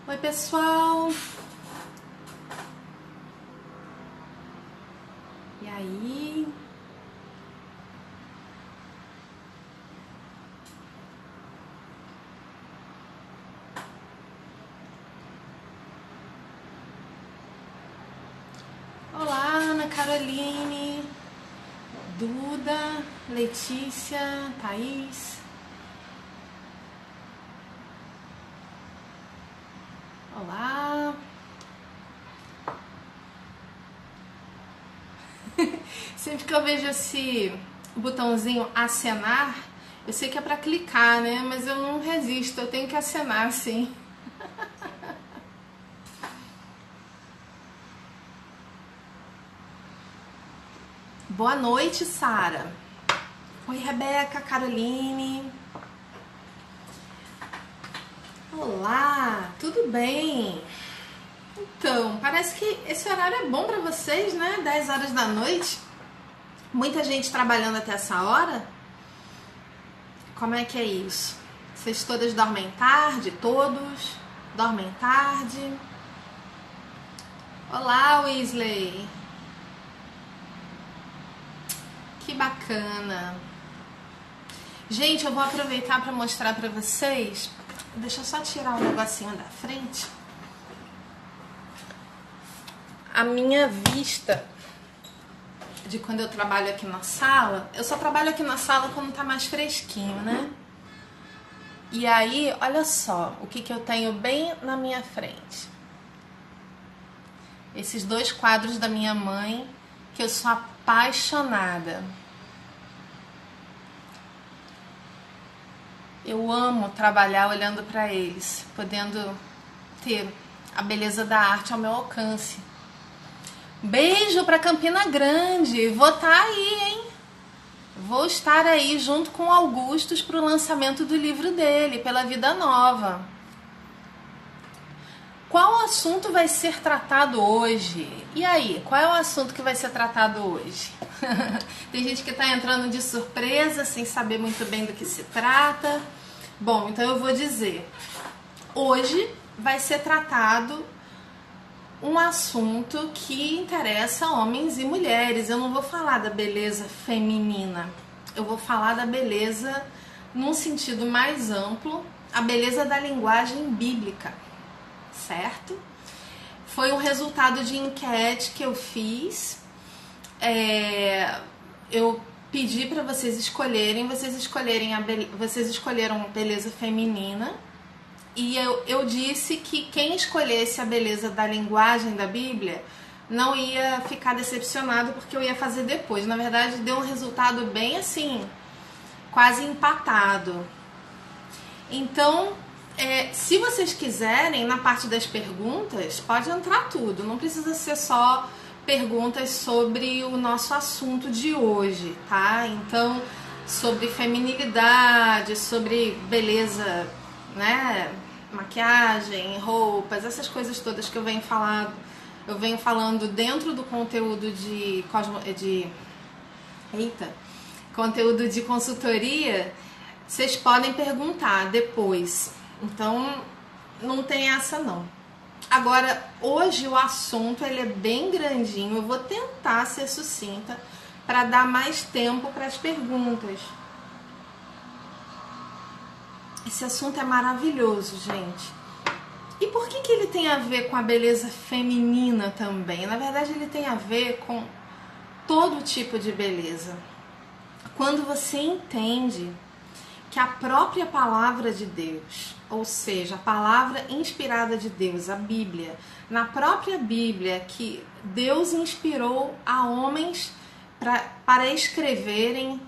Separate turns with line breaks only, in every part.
Oi, pessoal! E aí? Olá, Ana Caroline, Duda, Letícia, Thaís. Olá! Sempre que eu vejo esse botãozinho acenar, eu sei que é pra clicar, né? Mas eu não resisto, eu tenho que acenar, sim. Boa noite, Sara. Oi, Rebeca, Caroline. Olá, tudo bem? Então, parece que esse horário é bom pra vocês, né? 10 horas da noite. Muita gente trabalhando até essa hora. Como é que é isso? Vocês todas dormem tarde? Todos dormem tarde? Olá, Weasley. Que bacana. Gente, eu vou aproveitar para mostrar para vocês. Deixa eu só tirar um negocinho da frente. A minha vista de quando eu trabalho aqui na sala. Eu só trabalho aqui na sala quando tá mais fresquinho, né? E aí, olha só o que eu tenho bem na minha frente. Esses dois quadros da minha mãe, que eu sou apaixonada. Eu amo trabalhar olhando para eles, podendo ter a beleza da arte ao meu alcance. Beijo para Campina Grande, vou estar aí, hein? Vou estar aí junto com Augustus para o lançamento do livro dele, Pela Vida Nova. Qual assunto vai ser tratado hoje? E aí, qual é o assunto que vai ser tratado hoje? Tem gente que está entrando de surpresa, sem saber muito bem do que se trata. Bom, então eu vou dizer. Hoje vai ser tratado um assunto que interessa homens e mulheres. Eu não vou falar da beleza feminina. Eu vou falar da beleza num sentido mais amplo, a beleza da linguagem bíblica. Certo? Foi um resultado de enquete que eu fiz. Eu pedi para vocês escolherem. Vocês escolheram beleza feminina. E eu disse que quem escolhesse a beleza da linguagem da Bíblia não ia ficar decepcionado, porque eu ia fazer depois. Na verdade, deu um resultado bem assim, quase empatado. Então, se vocês quiserem, na parte das perguntas, pode entrar tudo. Não precisa ser só perguntas sobre o nosso assunto de hoje, tá? Então, sobre feminilidade, sobre beleza, né? Maquiagem, roupas, essas coisas todas que eu venho falando dentro do conteúdo conteúdo de consultoria. Vocês podem perguntar depois, então não tem essa não. Agora, hoje o assunto ele é bem grandinho, eu vou tentar ser sucinta para dar mais tempo para as perguntas. Esse assunto é maravilhoso, gente. E por que ele tem a ver com a beleza feminina também? Na verdade, ele tem a ver com todo tipo de beleza. Quando você entende que a própria palavra de Deus, ou seja, a palavra inspirada de Deus, a Bíblia, na própria Bíblia, que Deus inspirou a homens para escreverem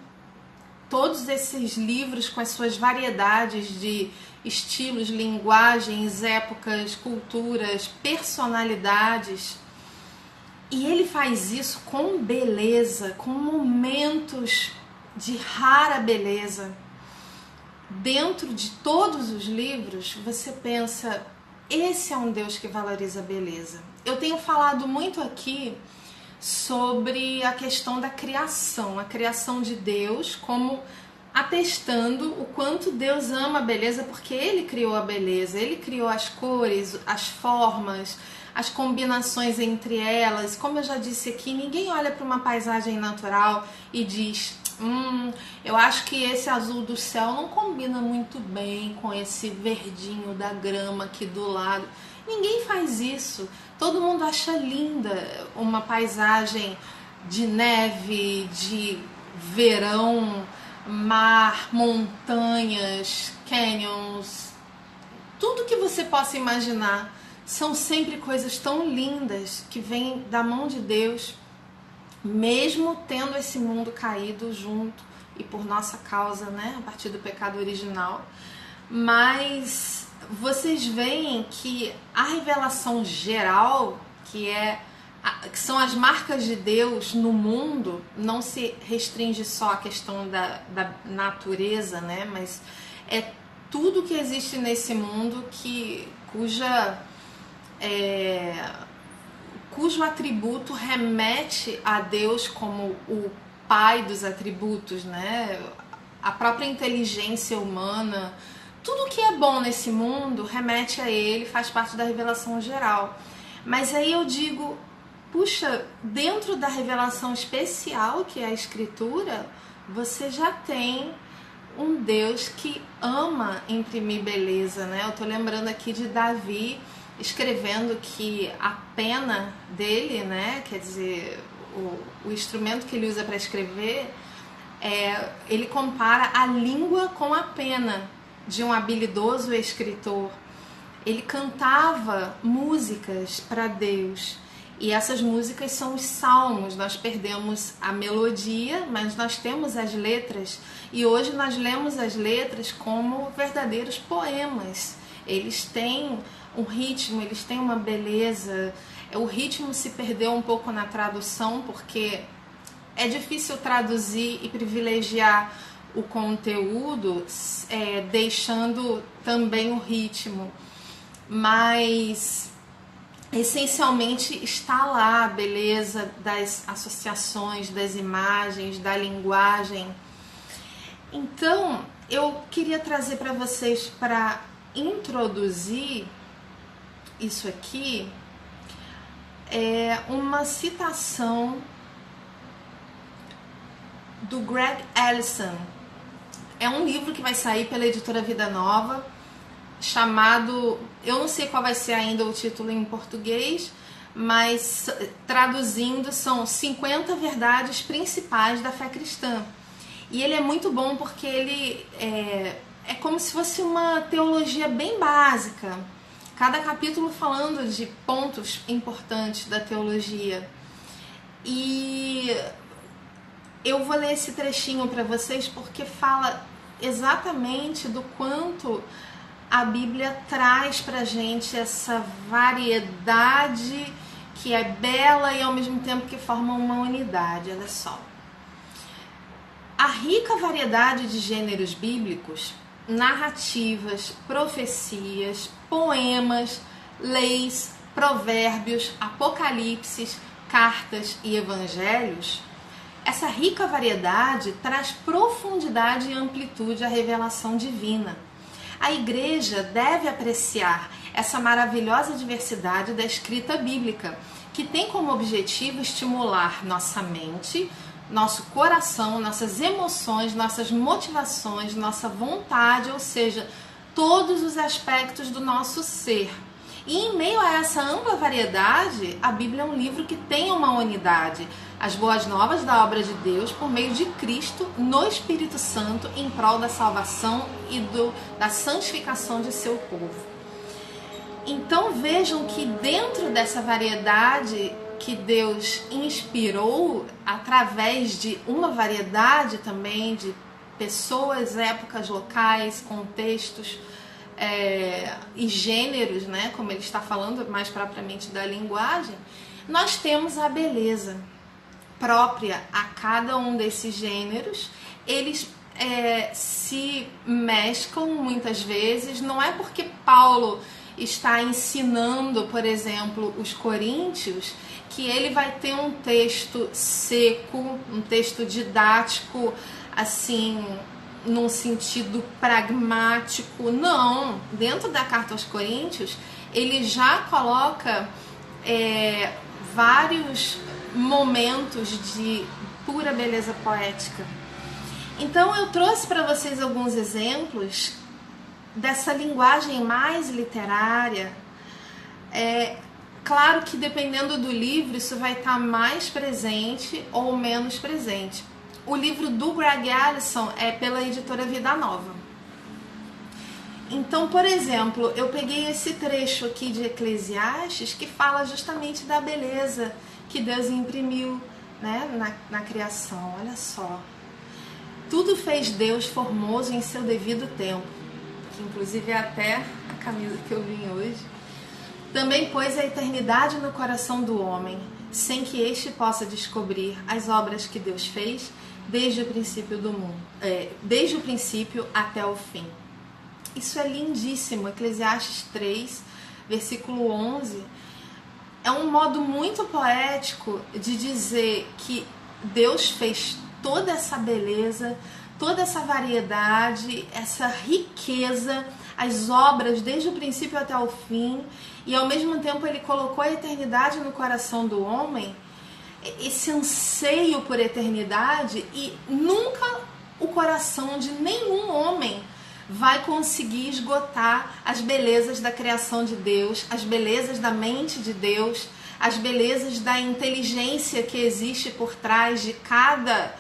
todos esses livros com as suas variedades de estilos, linguagens, épocas, culturas, personalidades. E ele faz isso com beleza, com momentos de rara beleza. Dentro de todos os livros, você pensa, esse é um Deus que valoriza a beleza. Eu tenho falado muito aqui sobre a questão da criação, a criação de Deus como atestando o quanto Deus ama a beleza, porque Ele criou a beleza, Ele criou as cores, as formas, as combinações entre elas. Como eu já disse aqui, ninguém olha para uma paisagem natural e diz: eu acho que esse azul do céu não combina muito bem com esse verdinho da grama aqui do lado. Ninguém faz isso. Todo mundo acha linda uma paisagem de neve, de verão, mar, montanhas, canyons, tudo que você possa imaginar. São sempre coisas tão lindas que vêm da mão de Deus, mesmo tendo esse mundo caído junto e por nossa causa, né, a partir do pecado original. Mas vocês veem que a revelação geral, que são as marcas de Deus no mundo, não se restringe só à questão da natureza, né, mas é tudo que existe nesse mundo cujo atributo remete a Deus como o pai dos atributos, né? A própria inteligência humana, tudo que é bom nesse mundo remete a Ele, faz parte da revelação geral. Mas aí eu digo, puxa, dentro da revelação especial que é a Escritura, você já tem um Deus que ama imprimir beleza, né? Eu tô lembrando aqui de Davi escrevendo que a pena dele, né, quer dizer, o instrumento que ele usa para escrever, ele compara a língua com a pena de um habilidoso escritor. Ele cantava músicas para Deus, e essas músicas são os salmos. Nós perdemos a melodia, mas nós temos as letras, e hoje nós lemos as letras como verdadeiros poemas. Eles têm um ritmo, eles têm uma beleza. O ritmo se perdeu um pouco na tradução, porque é difícil traduzir e privilegiar o conteúdo, deixando também o ritmo. Mas essencialmente está lá a beleza das associações, das imagens, da linguagem. Então, eu queria trazer para vocês, para introduzir isso aqui, uma citação do Greg Allison. É um livro que vai sair pela editora Vida Nova, chamado, eu não sei qual vai ser ainda o título em português, mas traduzindo são 50 verdades principais da fé cristã. E ele é muito bom porque ele é como se fosse uma teologia bem básica, cada capítulo falando de pontos importantes da teologia. E eu vou ler esse trechinho para vocês porque fala exatamente do quanto a Bíblia traz pra gente essa variedade que é bela e ao mesmo tempo que forma uma unidade. Olha só. A rica variedade de gêneros bíblicos, narrativas, profecias, poemas, leis, provérbios, apocalipses, cartas e evangelhos, essa rica variedade traz profundidade e amplitude à revelação divina. A igreja deve apreciar essa maravilhosa diversidade da escrita bíblica, que tem como objetivo estimular nossa mente, nosso coração, nossas emoções, nossas motivações, nossa vontade, ou seja, todos os aspectos do nosso ser. E em meio a essa ampla variedade, a Bíblia é um livro que tem uma unidade, as boas novas da obra de Deus por meio de Cristo no Espírito Santo em prol da salvação e da santificação de seu povo. Então vejam que dentro dessa variedade que Deus inspirou, através de uma variedade também de pessoas, épocas, locais, contextos e gêneros, né, como ele está falando mais propriamente da linguagem, nós temos a beleza própria a cada um desses gêneros. Eles se mesclam muitas vezes, não é porque Paulo está ensinando, por exemplo, os coríntios, que ele vai ter um texto seco, um texto didático, assim, num sentido pragmático, não. Dentro da carta aos Coríntios, ele já coloca vários momentos de pura beleza poética. Então eu trouxe para vocês alguns exemplos dessa linguagem mais literária. Claro que dependendo do livro isso vai estar mais presente ou menos presente. O livro do Greg Allison é pela editora Vida Nova. Então, por exemplo, eu peguei esse trecho aqui de Eclesiastes que fala justamente da beleza que Deus imprimiu, né, na criação. Olha só. Tudo fez Deus formoso em seu devido tempo, que inclusive é até a camisa que eu vim hoje. Também pôs a eternidade no coração do homem, sem que este possa descobrir as obras que Deus fez desde o princípio do mundo, desde o princípio até o fim. Isso é lindíssimo. Eclesiastes 3, versículo 11, é um modo muito poético de dizer que Deus fez toda essa beleza, toda essa variedade, essa riqueza, as obras desde o princípio até o fim, e ao mesmo tempo ele colocou a eternidade no coração do homem, esse anseio por eternidade, e nunca o coração de nenhum homem vai conseguir esgotar as belezas da criação de Deus, as belezas da mente de Deus, as belezas da inteligência que existe por trás de cada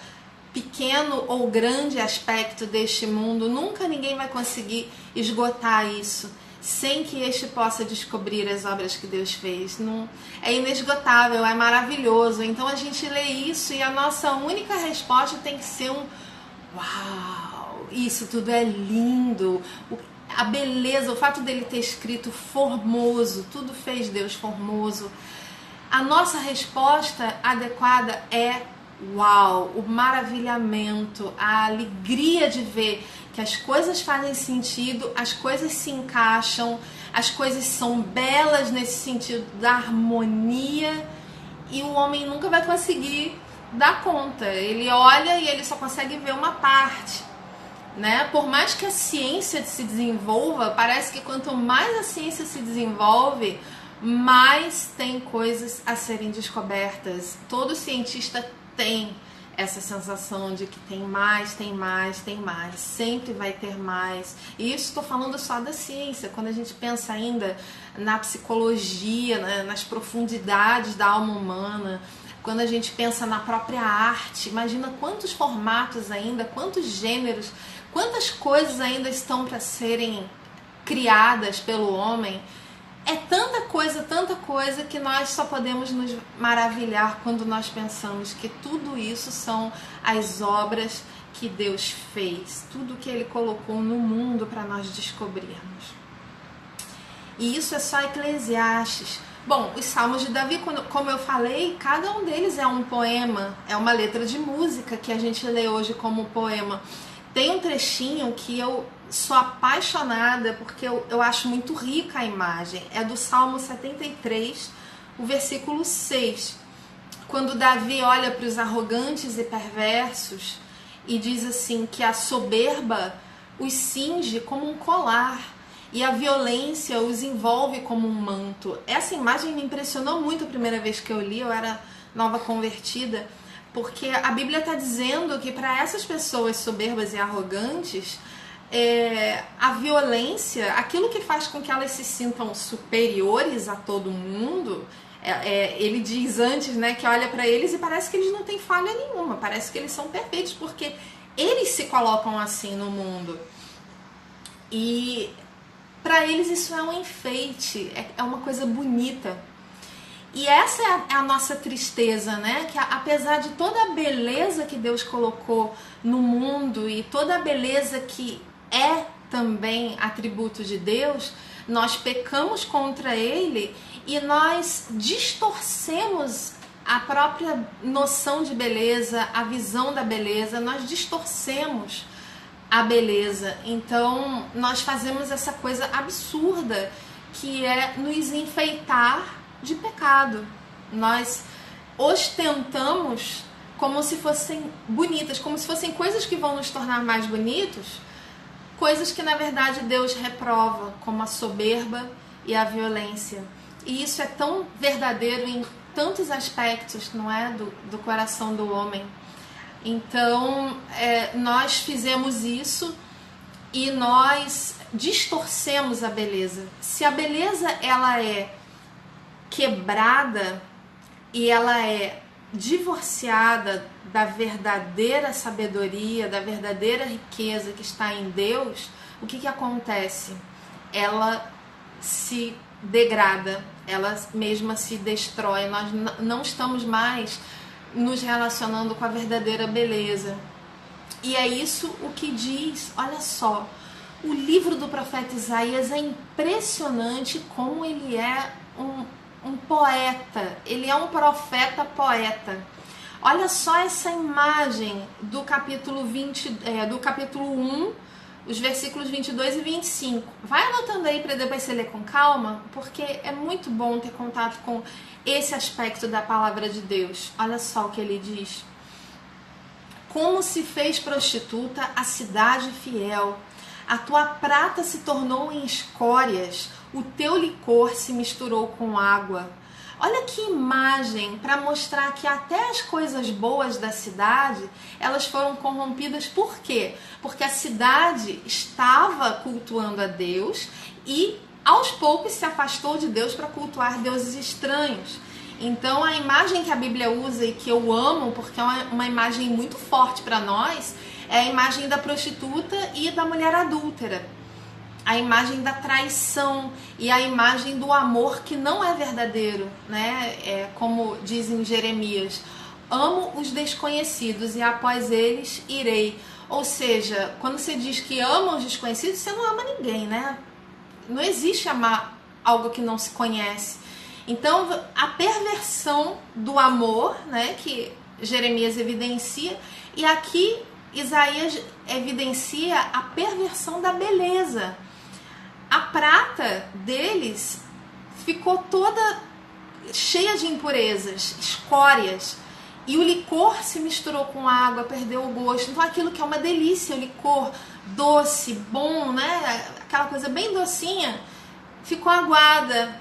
pequeno ou grande aspecto deste mundo. Nunca ninguém vai conseguir esgotar isso sem que este possa descobrir as obras que Deus fez. Não, é inesgotável, é maravilhoso. Então a gente lê isso e a nossa única resposta tem que ser um uau, isso tudo é lindo. A beleza, o fato dele ter escrito formoso, tudo fez Deus formoso. A nossa resposta adequada é uau, o maravilhamento, a alegria de ver que as coisas fazem sentido, as coisas se encaixam, as coisas são belas nesse sentido da harmonia, e o homem nunca vai conseguir dar conta. Ele olha e ele só consegue ver uma parte, né? Por mais que a ciência se desenvolva, parece que quanto mais a ciência se desenvolve, mais tem coisas a serem descobertas. Todo cientista tem essa sensação de que tem mais, tem mais, tem mais, sempre vai ter mais. E isso estou falando só da ciência. Quando a gente pensa ainda na psicologia, né, nas profundidades da alma humana, quando a gente pensa na própria arte, imagina quantos formatos ainda, quantos gêneros, quantas coisas ainda estão para serem criadas pelo homem. É tanta coisa que nós só podemos nos maravilhar quando nós pensamos que tudo isso são as obras que Deus fez, tudo que Ele colocou no mundo para nós descobrirmos. E isso é só Eclesiastes. Bom, os Salmos de Davi, como eu falei, cada um deles é um poema, é uma letra de música que a gente lê hoje como poema. Tem um trechinho que eu sou apaixonada porque eu acho muito rica a imagem. É do Salmo 73, o versículo 6. Quando Davi olha para os arrogantes e perversos e diz assim que a soberba os cinge como um colar e a violência os envolve como um manto. Essa imagem me impressionou muito a primeira vez que eu li, eu era nova convertida, porque a Bíblia está dizendo que para essas pessoas soberbas e arrogantes, a violência, aquilo que faz com que elas se sintam superiores a todo mundo, ele diz antes, né, que olha para eles e parece que eles não têm falha nenhuma, parece que eles são perfeitos, porque eles se colocam assim no mundo. E para eles isso é um enfeite, é uma coisa bonita. E essa é a nossa tristeza, né? Que apesar de toda a beleza que Deus colocou no mundo e toda a beleza que é também atributo de Deus, nós pecamos contra Ele e nós distorcemos a própria noção de beleza, a visão da beleza, nós distorcemos a beleza. Então nós fazemos essa coisa absurda que é nos enfeitar de pecado. Nós ostentamos como se fossem bonitas, como se fossem coisas que vão nos tornar mais bonitos, coisas que na verdade Deus reprova, como a soberba e a violência. E isso é tão verdadeiro em tantos aspectos, não é? Do coração do homem. Então, nós fizemos isso e nós distorcemos a beleza. Se a beleza ela é quebrada e ela é divorciada da verdadeira sabedoria, da verdadeira riqueza que está em Deus, o que acontece? Ela se degrada, ela mesma se destrói. Nós não estamos mais nos relacionando com a verdadeira beleza. E é isso o que diz, olha só, o livro do profeta Isaías é impressionante como ele é um poeta, ele é um profeta poeta. Olha só essa imagem do capítulo 1, os versículos 22 e 25. Vai anotando aí para depois você ler com calma, porque é muito bom ter contato com esse aspecto da palavra de Deus. Olha só o que ele diz. Como se fez prostituta a cidade fiel, a tua prata se tornou em escórias, o teu licor se misturou com água. Olha que imagem para mostrar que até as coisas boas da cidade, elas foram corrompidas. Por quê? Porque a cidade estava cultuando a Deus e aos poucos se afastou de Deus para cultuar deuses estranhos. Então a imagem que a Bíblia usa e que eu amo, porque é uma imagem muito forte para nós, é a imagem da prostituta e da mulher adúltera. A imagem da traição e a imagem do amor que não é verdadeiro, né? Como diz em Jeremias, amo os desconhecidos e após eles irei. Ou seja, quando você diz que ama os desconhecidos, você não ama ninguém, né? Não existe amar algo que não se conhece. Então, a perversão do amor, né, que Jeremias evidencia, e aqui Isaías evidencia a perversão da beleza. A prata deles ficou toda cheia de impurezas, escórias, e o licor se misturou com água, perdeu o gosto. Então aquilo que é uma delícia, o licor doce, bom, né? Aquela coisa bem docinha, ficou aguada.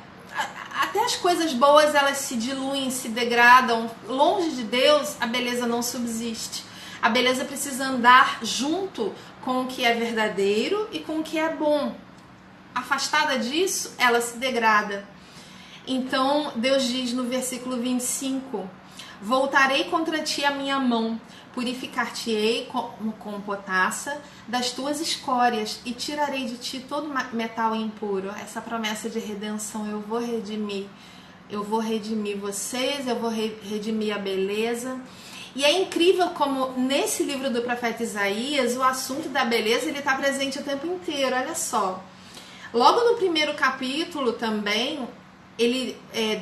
Até as coisas boas, elas se diluem, se degradam. Longe de Deus, a beleza não subsiste. A beleza precisa andar junto com o que é verdadeiro e com o que é bom. Afastada disso, ela se degrada. Então, Deus diz no versículo 25, voltarei contra ti a minha mão, purificar-te-ei com potassa das tuas escórias e tirarei de ti todo metal impuro. Essa promessa de redenção, eu vou redimir vocês, eu vou redimir a beleza. E é incrível como nesse livro do profeta Isaías, o assunto da beleza ele está presente o tempo inteiro, olha só. Logo no primeiro capítulo também,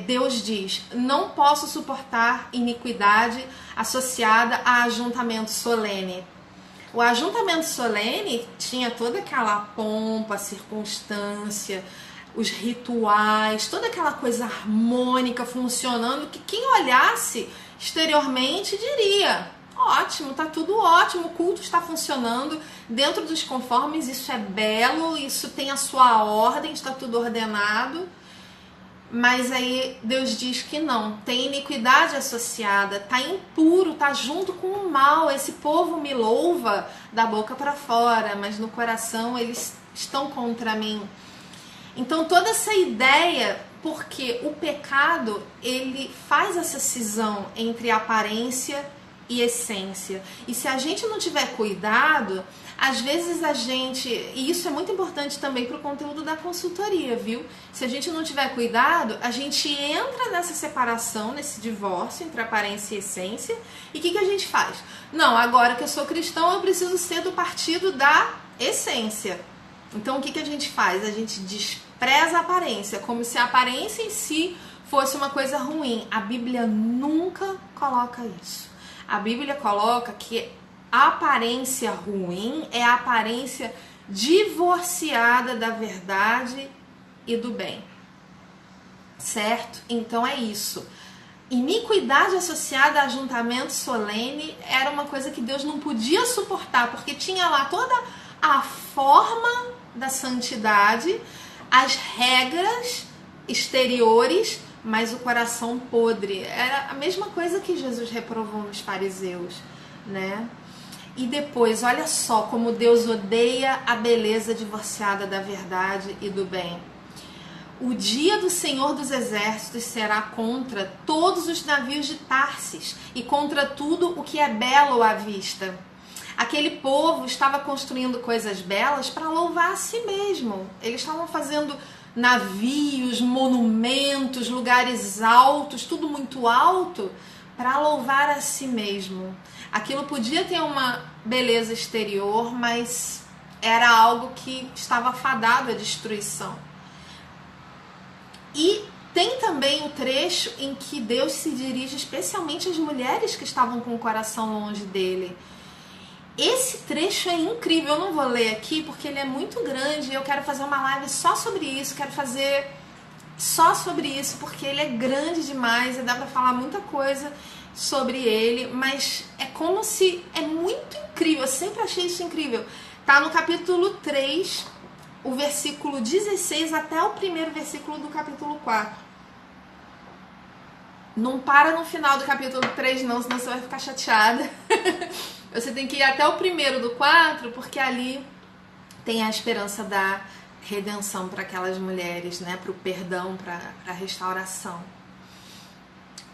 Deus diz, não posso suportar iniquidade associada a ajuntamento solene. O ajuntamento solene tinha toda aquela pompa, circunstância, os rituais, toda aquela coisa harmônica funcionando, que quem olhasse exteriormente diria, ótimo, tá tudo ótimo, o culto está funcionando dentro dos conformes, isso é belo, isso tem a sua ordem, está tudo ordenado. Mas aí Deus diz que não, tem iniquidade associada, tá impuro, tá junto com o mal. Esse povo me louva da boca para fora, mas no coração eles estão contra mim. Então toda essa ideia, porque o pecado ele faz essa cisão entre aparência e essência. E se a gente não tiver cuidado, às vezes e isso é muito importante também para o conteúdo da consultoria, viu? Se a gente não tiver cuidado, a gente entra nessa separação, nesse divórcio entre aparência e essência. E o que a gente faz? Não, agora que eu sou cristão, eu preciso ser do partido da essência. Então o que a gente faz? A gente despreza a aparência, como se a aparência em si fosse uma coisa ruim. A Bíblia nunca coloca isso. A Bíblia coloca que a aparência ruim é a aparência divorciada da verdade e do bem. Certo? Então é isso. iniquidade associada a ajuntamento solene era uma coisa que Deus não podia suportar, porque tinha lá toda a forma da santidade, as regras exteriores, mas o coração podre. Era a mesma coisa que Jesus reprovou nos fariseus, né? E depois, olha só como Deus odeia a beleza divorciada da verdade e do bem. O dia do Senhor dos Exércitos será contra todos os navios de Tarsis e contra tudo o que é belo à vista. Aquele povo estava construindo coisas belas para louvar a si mesmo. Eles estavam fazendo navios, monumentos, lugares altos, tudo muito alto, para louvar a si mesmo. Aquilo podia ter uma beleza exterior, mas era algo que estava fadado à destruição. E tem também o trecho em que Deus se dirige especialmente às mulheres que estavam com o coração longe dele. Esse trecho é incrível, eu não vou ler aqui porque ele é muito grande e eu quero fazer uma live só sobre isso, quero fazer só sobre isso porque ele é grande demais e dá pra falar muita coisa sobre ele, mas é como se, é muito incrível, eu sempre achei isso incrível. Tá no capítulo 3, o versículo 16 até o primeiro versículo do capítulo 4. Não para no final do capítulo 3 não, senão você vai ficar chateada. Você tem que ir até o primeiro do 4, porque ali tem a esperança da redenção para aquelas mulheres, né? Para o perdão, para a restauração.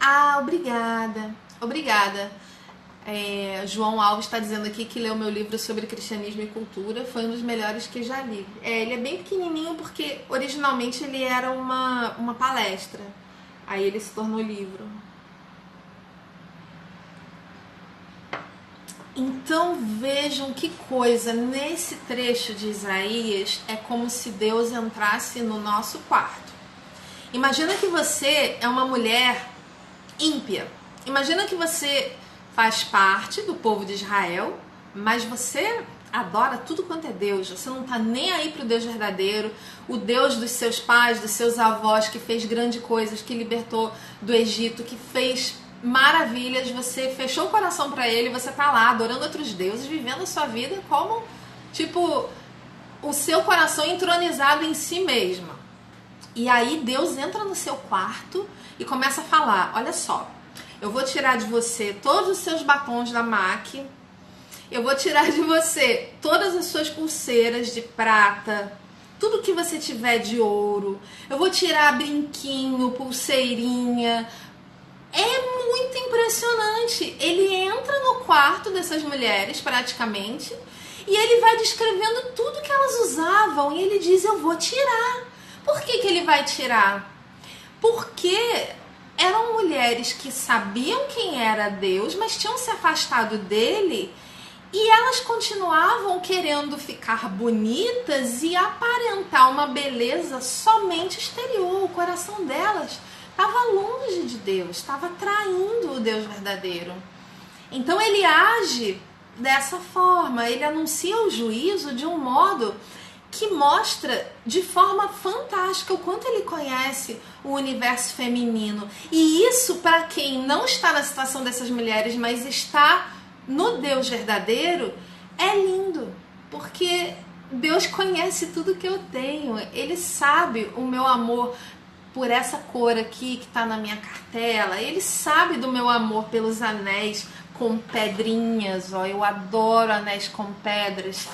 Ah, obrigada. Obrigada. João Alves está dizendo aqui que leu meu livro sobre cristianismo e cultura. Foi um dos melhores que já li. Ele é bem pequenininho porque originalmente ele era uma palestra. Aí ele se tornou livro. Então vejam que coisa, nesse trecho de Isaías é como se Deus entrasse no nosso quarto. Imagina que você é uma mulher ímpia. Imagina que você faz parte do povo de Israel, mas você adora tudo quanto é Deus. Você não está nem aí para o Deus verdadeiro, o Deus dos seus pais, dos seus avós, que fez grandes coisas, que libertou do Egito, que fez maravilhas. Você fechou o coração para ele, você está lá adorando outros deuses, vivendo a sua vida como, tipo, o seu coração entronizado em si mesma. E aí Deus entra no seu quarto e começa a falar: olha só, eu vou tirar de você todos os seus batons da MAC, eu vou tirar de você todas as suas pulseiras de prata, tudo que você tiver de ouro, eu vou tirar brinquinho, pulseirinha. É muito impressionante. Ele entra no quarto dessas mulheres, praticamente, e ele vai descrevendo tudo que elas usavam, e ele diz: eu vou tirar. Por que ele vai tirar? Porque eram mulheres que sabiam quem era Deus, mas tinham se afastado dele, e elas continuavam querendo ficar bonitas e aparentar uma beleza somente exterior. O coração delas estava longe de Deus, estava traindo o Deus verdadeiro. Então ele age dessa forma, ele anuncia o juízo de um modo que mostra de forma fantástica o quanto ele conhece o universo feminino. E isso, para quem não está na situação dessas mulheres, mas está no Deus verdadeiro, é lindo, porque Deus conhece tudo que eu tenho. Ele sabe o meu amor por essa cor aqui que está na minha cartela. Ele sabe do meu amor pelos anéis com pedrinhas. Ó, eu adoro anéis com pedras.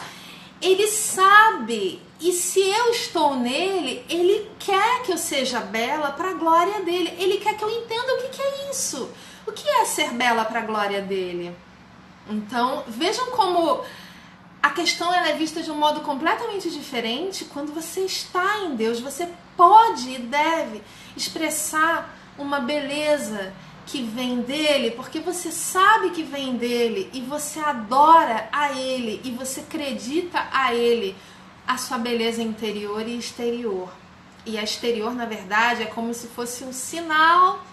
Ele sabe, e se eu estou nele, ele quer que eu seja bela para a glória dele. Ele quer que eu entenda o que é isso. O que é ser bela para a glória dele? Então, vejam como a questão ela é vista de um modo completamente diferente quando você está em Deus. Você pode e deve expressar uma beleza que vem dele, porque você sabe que vem dele e você adora a ele e você acredita a ele a sua beleza interior e exterior. E a exterior, na verdade, é como se fosse um sinal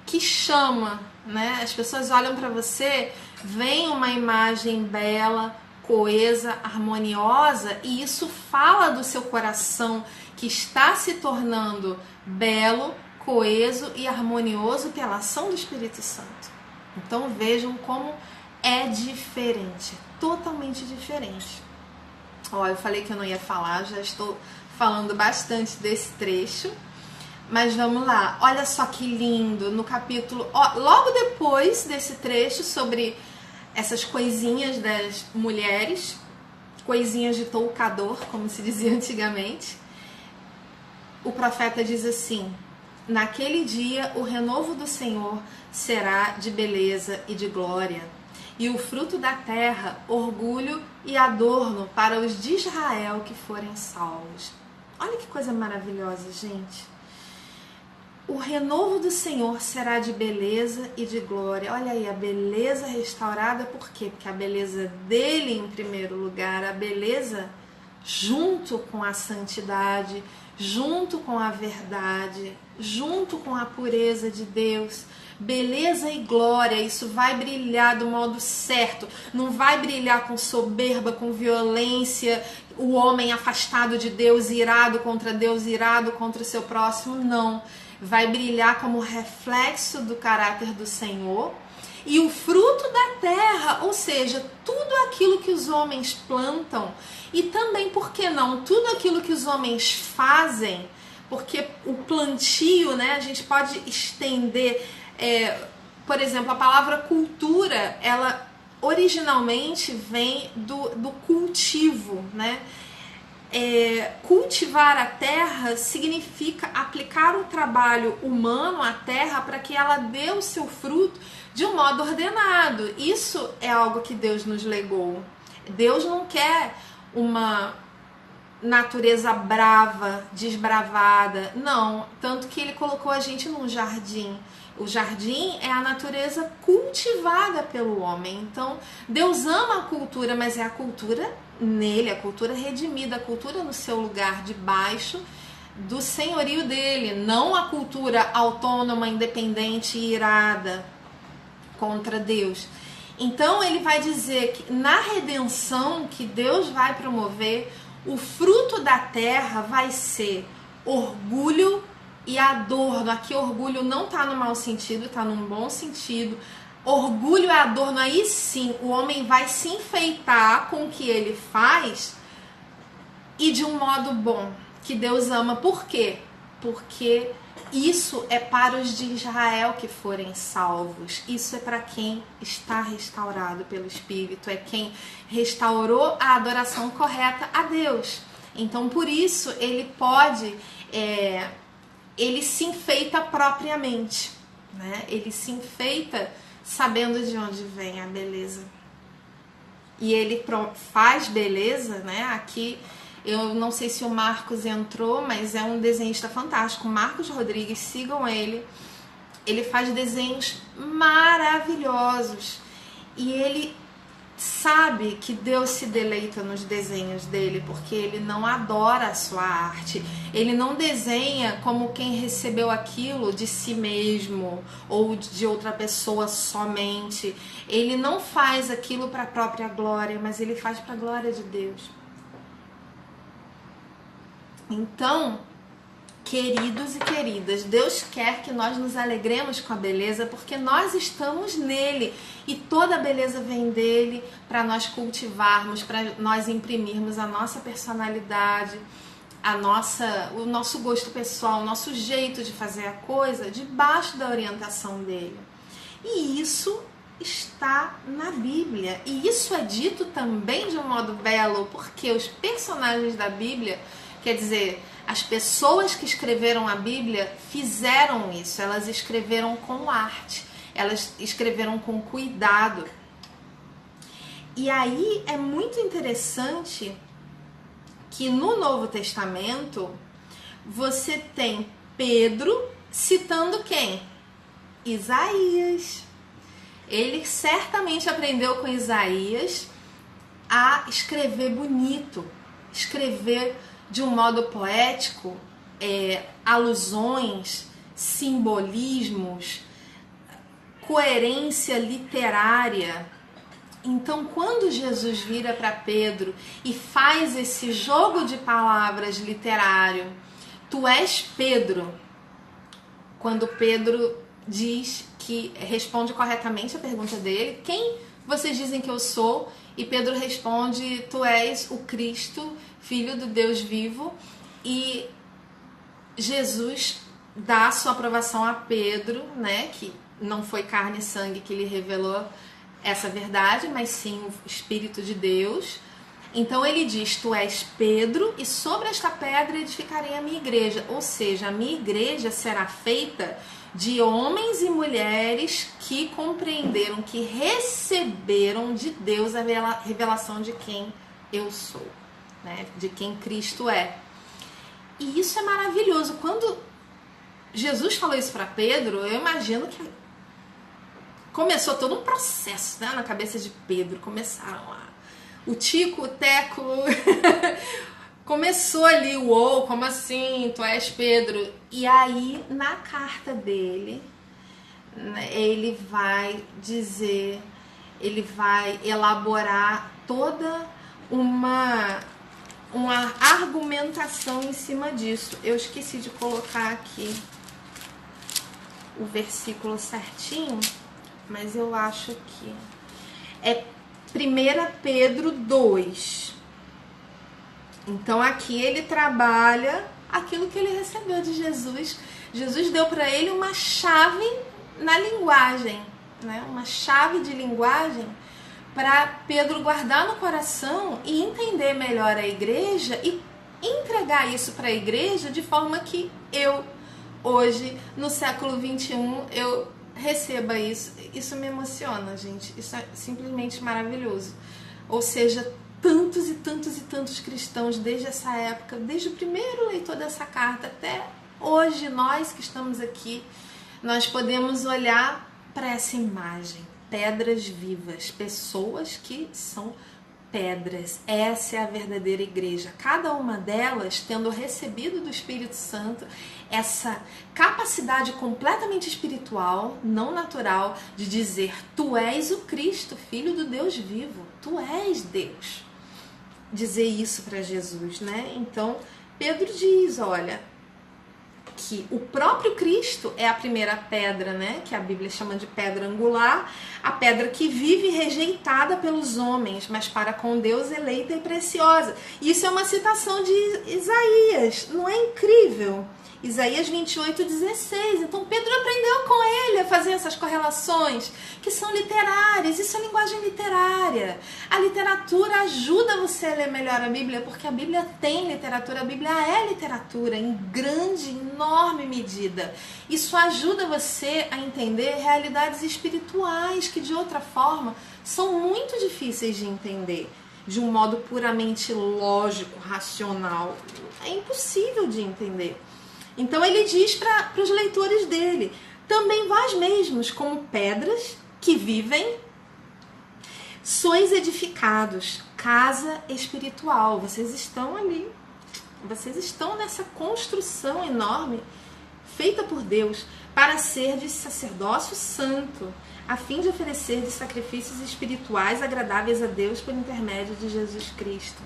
que chama, né? As pessoas olham para você, vem uma imagem bela, coesa, harmoniosa, e isso fala do seu coração que está se tornando belo, coeso e harmonioso pela ação do Espírito Santo. Então vejam como é diferente, totalmente diferente. Ó, eu falei que eu não ia falar, já estou falando bastante desse trecho, mas vamos lá. Olha só que lindo, no capítulo, ó, logo depois desse trecho sobre essas coisinhas das mulheres, coisinhas de toucador, como se dizia antigamente, o profeta diz assim: naquele dia o renovo do Senhor será de beleza e de glória, e o fruto da terra, orgulho e adorno para os de Israel que forem salvos. Olha que coisa maravilhosa, gente. O renovo do Senhor será de beleza e de glória. Olha aí, a beleza restaurada, por quê? Porque a beleza dele em primeiro lugar, a beleza junto com a santidade, junto com a verdade, junto com a pureza de Deus. Beleza e glória, isso vai brilhar do modo certo, não vai brilhar com soberba, com violência, o homem afastado de Deus, irado contra o seu próximo, não. Vai brilhar como reflexo do caráter do Senhor e o fruto da terra, ou seja, tudo aquilo que os homens plantam e também, por que não, tudo aquilo que os homens fazem, porque o plantio, né, a gente pode estender, por exemplo, a palavra cultura, ela originalmente vem do cultivo, né? Cultivar a terra significa aplicar o trabalho humano à terra para que ela dê o seu fruto de um modo ordenado. Isso é algo que Deus nos legou. Deus não quer uma natureza brava, desbravada, não. Tanto que ele colocou a gente num jardim. O jardim é a natureza cultivada pelo homem. Então, Deus ama a cultura, mas é a cultura nele, a cultura redimida, a cultura no seu lugar debaixo do senhorio dele, não a cultura autônoma, independente e irada contra Deus. Então, ele vai dizer que na redenção que Deus vai promover, o fruto da terra vai ser orgulho e adorno. Aqui orgulho não está no mau sentido, está num bom sentido. Orgulho e adorno, aí sim o homem vai se enfeitar com o que ele faz e de um modo bom, que Deus ama. Por quê? Porque isso é para os de Israel que forem salvos. Isso é para quem está restaurado pelo Espírito, é quem restaurou a adoração correta a Deus. Então, por isso, ele pode, ele se enfeita propriamente, né? Ele se enfeita sabendo de onde vem a beleza. E ele faz beleza, né? Aqui, eu não sei se o Marcos entrou, mas é um desenhista fantástico. Marcos Rodrigues, sigam ele. Ele faz desenhos maravilhosos. E ele sabe que Deus se deleita nos desenhos dele, porque ele não adora a sua arte. Ele não desenha como quem recebeu aquilo de si mesmo ou de outra pessoa somente. Ele não faz aquilo para a própria glória, mas ele faz para a glória de Deus. Então, queridos e queridas, Deus quer que nós nos alegremos com a beleza, porque nós estamos nele e toda a beleza vem dele, para nós cultivarmos, para nós imprimirmos a nossa personalidade, o nosso gosto pessoal, o nosso jeito de fazer a coisa debaixo da orientação dele. E isso está na Bíblia, e isso é dito também de um modo belo, porque os personagens da Bíblia, quer dizer, as pessoas que escreveram a Bíblia fizeram isso, elas escreveram com arte, elas escreveram com cuidado. E aí é muito interessante que no Novo Testamento você tem Pedro citando quem? Isaías. Ele certamente aprendeu com Isaías a escrever bonito, escrever de um modo poético, alusões, simbolismos, coerência literária. Então, quando Jesus vira para Pedro e faz esse jogo de palavras literário, tu és Pedro, quando Pedro responde corretamente a pergunta dele: quem vocês dizem que eu sou? E Pedro responde: tu és o Cristo, Filho do Deus vivo. E Jesus dá sua aprovação a Pedro, né, que não foi carne e sangue que lhe revelou essa verdade, mas sim o Espírito de Deus. Então ele diz: tu és Pedro, e sobre esta pedra edificarei a minha igreja. Ou seja, a minha igreja será feita de homens e mulheres que compreenderam, que receberam de Deus a revelação de quem eu sou, né? De quem Cristo é. E isso é maravilhoso. Quando Jesus falou isso para Pedro, eu imagino que começou todo um processo, né, na cabeça de Pedro. Começaram lá o tico, o teco, começou ali o ou, como assim, tu és Pedro? E aí, na carta dele, ele vai dizer, ele vai elaborar toda uma argumentação em cima disso. Eu esqueci de colocar aqui o versículo certinho, mas eu acho que é 1 Pedro 2. Então aqui ele trabalha aquilo que ele recebeu de Jesus. Jesus deu para ele uma chave na linguagem, né? Uma chave de linguagem para Pedro guardar no coração e entender melhor a igreja e entregar isso para a igreja de forma que eu, hoje, no século 21, eu receba isso. Isso me emociona, gente. Isso é simplesmente maravilhoso. Ou seja, tantos e tantos e tantos cristãos desde essa época, desde o primeiro leitor dessa carta até hoje, nós que estamos aqui, nós podemos olhar para essa imagem, pedras vivas, pessoas que são pedras. Essa é a verdadeira igreja. Cada uma delas tendo recebido do Espírito Santo essa capacidade completamente espiritual, não natural, de dizer: tu és o Cristo, Filho do Deus vivo, tu és Deus. Dizer isso para Jesus, né? Então Pedro diz, olha, que o próprio Cristo é a primeira pedra, né? Que a Bíblia chama de pedra angular, a pedra que vive rejeitada pelos homens, mas para com Deus eleita e preciosa. Isso é uma citação de Isaías, não é incrível? Isaías 28:16. Então Pedro aprendeu com ele a fazer essas correlações que são literárias. Isso é linguagem literária. A literatura ajuda você a ler melhor a Bíblia, porque a Bíblia tem literatura, a Bíblia é literatura em grande, enorme medida. Isso ajuda você a entender realidades espirituais que de outra forma são muito difíceis de entender de um modo puramente lógico, racional. É impossível de entender. Então ele diz para os leitores dele: também vós mesmos, como pedras que vivem, sois edificados, casa espiritual. Vocês estão ali, vocês estão nessa construção enorme feita por Deus para ser de sacerdócio santo, a fim de oferecer de sacrifícios espirituais agradáveis a Deus por intermédio de Jesus Cristo.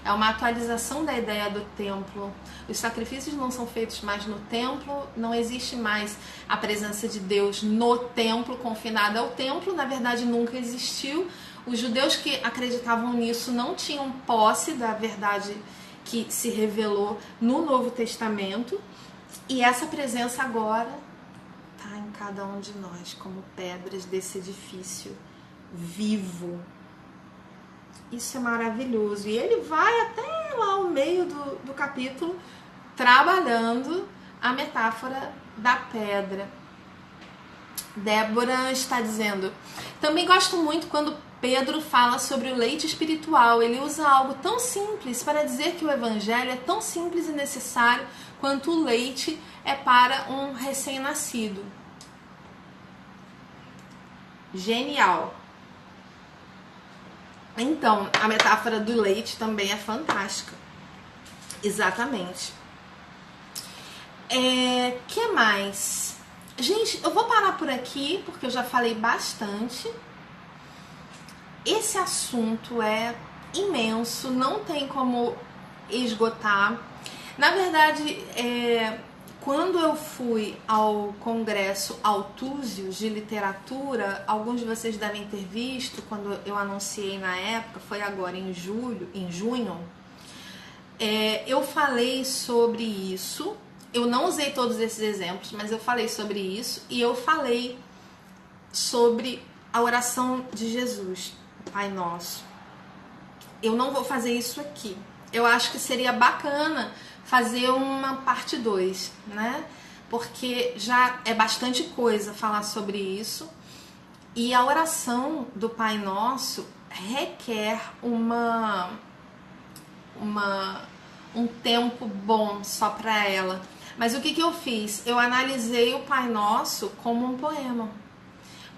É uma atualização da ideia do templo. Os sacrifícios não são feitos mais no templo, não existe mais a presença de Deus no templo, confinada ao templo. Na verdade, nunca existiu. Os judeus que acreditavam nisso não tinham posse da verdade que se revelou no Novo Testamento. E essa presença agora está em cada um de nós, como pedras desse edifício vivo. Isso é maravilhoso. E ele vai até lá ao meio do capítulo trabalhando a metáfora da pedra. Débora está dizendo: também gosto muito quando Pedro fala sobre o leite espiritual. Ele usa algo tão simples para dizer que o evangelho é tão simples e necessário quanto o leite é para um recém-nascido. Genial! Então, a metáfora do leite também é fantástica. Exatamente. Que mais? Gente, eu vou parar por aqui, porque eu já falei bastante. Esse assunto é imenso, não tem como esgotar. Na verdade, Quando eu fui ao Congresso Autúsios de Literatura, alguns de vocês devem ter visto, quando eu anunciei na época, foi agora em junho, eu falei sobre isso. Eu não usei todos esses exemplos, mas eu falei sobre isso, e eu falei sobre a oração de Jesus, o Pai Nosso. Eu não vou fazer isso aqui. Eu acho que seria bacana fazer uma parte 2, né? Porque já é bastante coisa falar sobre isso. E a oração do Pai Nosso requer um tempo bom só para ela. Mas o que eu fiz? Eu analisei o Pai Nosso como um poema.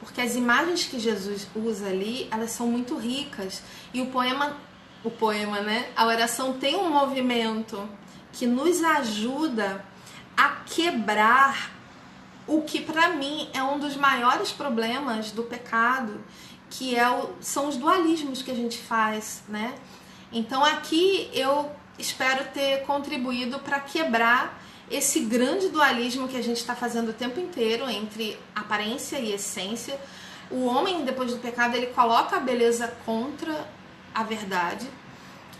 Porque as imagens que Jesus usa ali, elas são muito ricas. E o poema, né? A oração tem um movimento que nos ajuda a quebrar o que para mim é um dos maiores problemas do pecado, que são os dualismos que a gente faz, né? Então aqui eu espero ter contribuído para quebrar esse grande dualismo que a gente está fazendo o tempo inteiro entre aparência e essência. O homem, depois do pecado, ele coloca a beleza contra a verdade,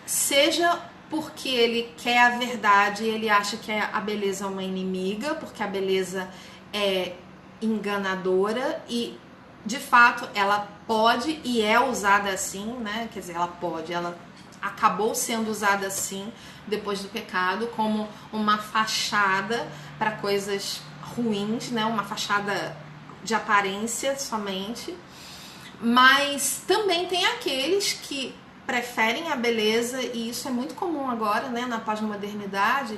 seja porque ele quer a verdade e ele acha que a beleza é uma inimiga, porque a beleza é enganadora e, de fato, ela pode e é usada assim, né? Quer dizer, ela acabou sendo usada assim depois do pecado como uma fachada para coisas ruins, né? Uma fachada de aparência somente. Mas também tem aqueles que preferem a beleza, e isso é muito comum agora, né, na pós-modernidade,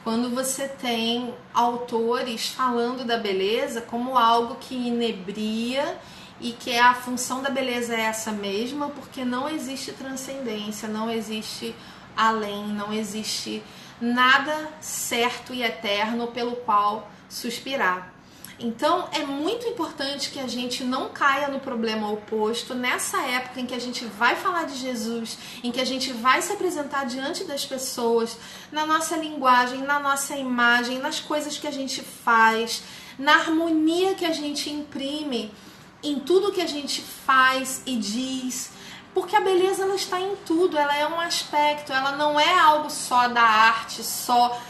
quando você tem autores falando da beleza como algo que inebria e que a função da beleza é essa mesma, porque não existe transcendência, não existe além, não existe nada certo e eterno pelo qual suspirar. Então é muito importante que a gente não caia no problema oposto nessa época em que a gente vai falar de Jesus, em que a gente vai se apresentar diante das pessoas, na nossa linguagem, na nossa imagem, nas coisas que a gente faz, na harmonia que a gente imprime em tudo que a gente faz e diz. Porque a beleza, ela está em tudo, ela é um aspecto, ela não é algo só da arte, só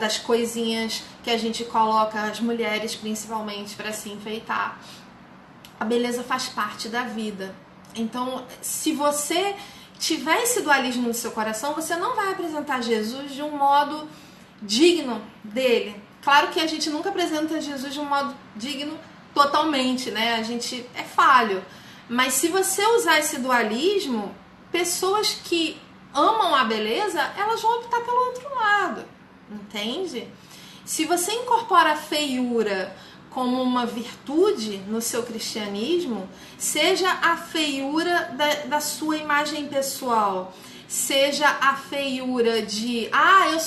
das coisinhas que a gente coloca, as mulheres principalmente, para se enfeitar. A beleza faz parte da vida. Então, se você tiver esse dualismo no seu coração, você não vai apresentar Jesus de um modo digno dele. Claro que a gente nunca apresenta Jesus de um modo digno totalmente, né? A gente é falho. Mas se você usar esse dualismo, pessoas que amam a beleza, elas vão optar pelo outro lado, entende? Se você incorpora a feiura como uma virtude no seu cristianismo, seja a feiura da sua imagem pessoal, seja a feiura de, eu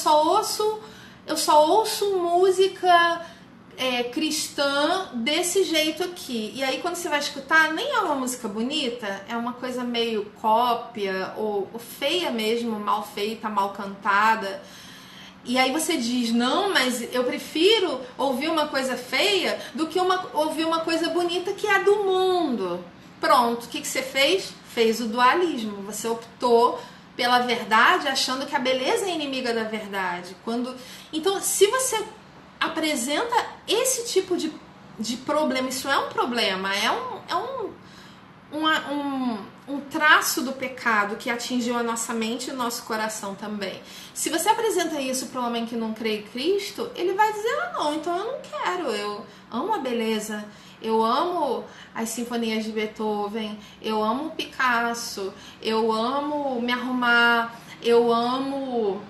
só ouço música cristã desse jeito aqui. E aí quando você vai escutar, nem é uma música bonita, é uma coisa meio cópia ou feia mesmo, mal feita, mal cantada. E aí você diz, não, mas eu prefiro ouvir uma coisa feia do que ouvir uma coisa bonita que é do mundo. Pronto, o que você fez? Fez o dualismo. Você optou pela verdade achando que a beleza é inimiga da verdade. Então, se você apresenta esse tipo de problema, isso é um problema, é um traço do pecado que atingiu a nossa mente e o nosso coração também. Se você apresenta isso para um homem que não crê em Cristo, ele vai dizer, não, então eu não quero, eu amo a beleza, eu amo as sinfonias de Beethoven, eu amo Picasso, eu amo me arrumar, eu amo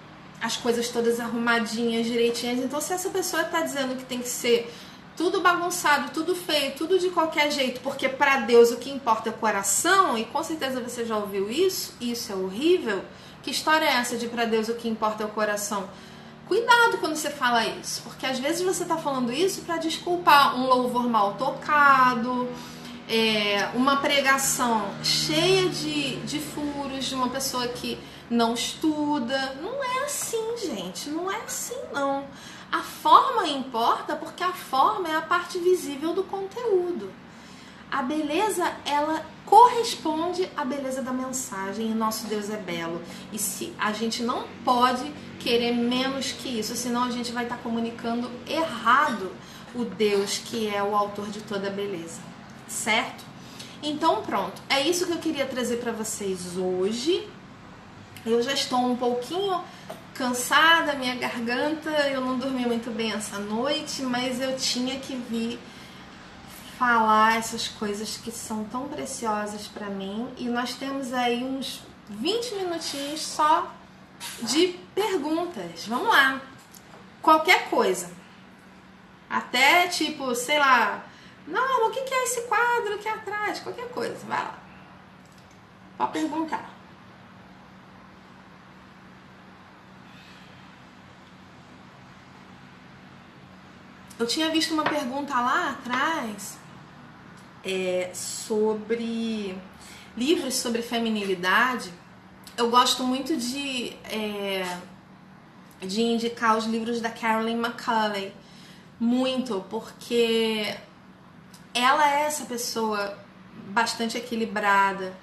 as coisas todas arrumadinhas, direitinhas. Então, se essa pessoa está dizendo que tem que ser tudo bagunçado, tudo feio, tudo de qualquer jeito, porque para Deus o que importa é o coração, e com certeza você já ouviu isso, e isso é horrível. Que história é essa de para Deus o que importa é o coração? Cuidado quando você fala isso, porque às vezes você está falando isso para desculpar um louvor mal tocado, uma pregação cheia de furos, de uma pessoa que não estuda. Não é assim, gente, não é assim não. A forma importa porque a forma é a parte visível do conteúdo. A beleza, ela corresponde à beleza da mensagem, e nosso Deus é belo. E se a gente não pode querer menos que isso, senão a gente vai estar comunicando errado o Deus que é o autor de toda a beleza, certo? Então pronto, é isso que eu queria trazer para vocês hoje. Eu já estou um pouquinho cansada, minha garganta, eu não dormi muito bem essa noite, mas eu tinha que vir falar essas coisas que são tão preciosas para mim. E nós temos aí uns 20 minutinhos só de perguntas. Vamos lá. Qualquer coisa. Até tipo, sei lá, não, o que é esse quadro aqui atrás? Qualquer coisa, vai lá. Pode perguntar. Eu tinha visto uma pergunta lá atrás sobre livros sobre feminilidade. Eu gosto muito de indicar os livros da Carolyn McCulley. Muito, porque ela é essa pessoa bastante equilibrada,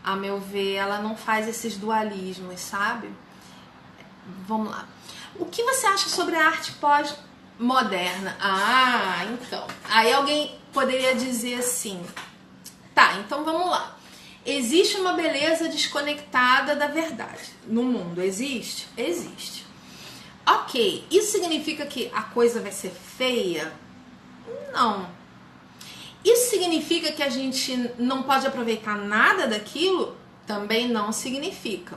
a meu ver. Ela não faz esses dualismos, sabe? Vamos lá. O que você acha sobre a arte pós-moderna? Ah, então. Aí alguém poderia dizer assim, tá, então vamos lá. Existe uma beleza desconectada da verdade no mundo? Existe? Existe. Ok, isso significa que a coisa vai ser feia? Não. Isso significa que a gente não pode aproveitar nada daquilo? Também não significa.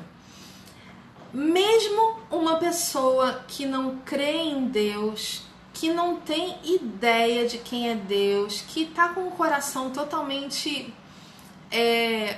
Mesmo uma pessoa que não crê em Deus, que não tem ideia de quem é Deus, que está com o coração totalmente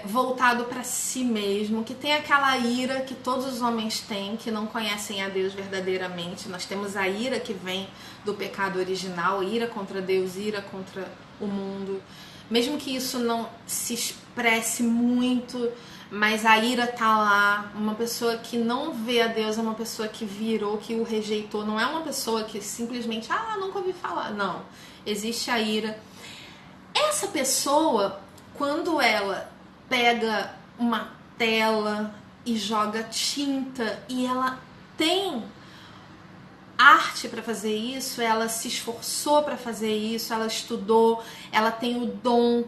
voltado para si mesmo, que tem aquela ira que todos os homens têm, que não conhecem a Deus verdadeiramente. Nós temos a ira que vem do pecado original, ira contra Deus, ira contra o mundo. Mesmo que isso não se expresse muito, mas a ira tá lá. Uma pessoa que não vê a Deus é uma pessoa que virou, que o rejeitou. Não é uma pessoa que simplesmente, nunca ouvi falar. Não, existe a ira. Essa pessoa, quando ela pega uma tela e joga tinta e ela tem arte para fazer isso, ela se esforçou para fazer isso, ela estudou, ela tem o dom.